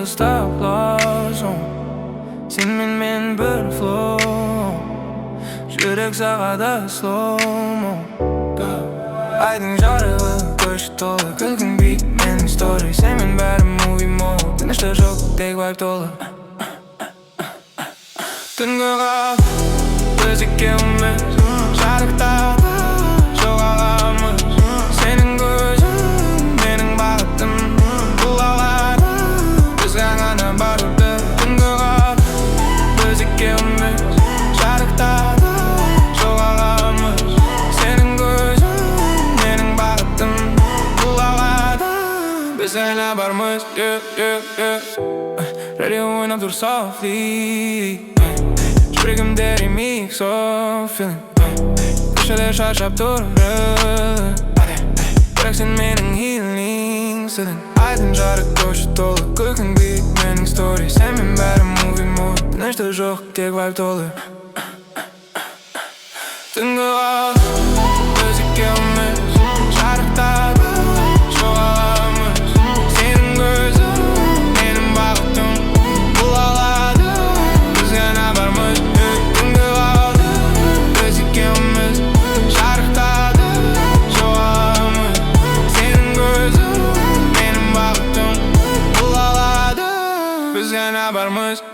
yıldız taplasın. Sen men bir flow, жүрек сағада slow-mo. Айдың жарығы көші толы, күлкің бит менің story. Sen мен бәрі movie mode, тыныштық жоқ тек vibe толы. Түнгі қап біз екеуміз жарықтады жоғаламыз. Сенің көзің менің бағытым, бұл алады біз ғана баруды. Түнгі қап біз екеуміз жарықтады жоғаламыз. Сенің көзің менің бағытым, бұл алады біз ғана бармыз. Radio ойнап тұр softly, жүрегімде remix of feeling. Көшелер шаршап тұрды, бірақ сен менің healingсің. Айдың жарық көші толы, күлкің бит менің story. Sen мен бәрі movie mode, тыныштық жоқ тек vibe толы. Түнгі қап біз екеуміз жарықтады жоғаламыз. Сенің көзің менің бағытым, бұл алады біз ғана бармыз. Түнгі қап біз екеуміз жарықтады жоғаламыз. Сенің көзің менің бағытым, бұл алады біз ғана бармыз.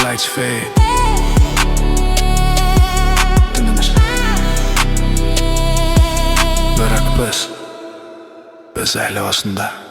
Lights fade. Dinlemez. Bırak biz. Biz ehli aslında.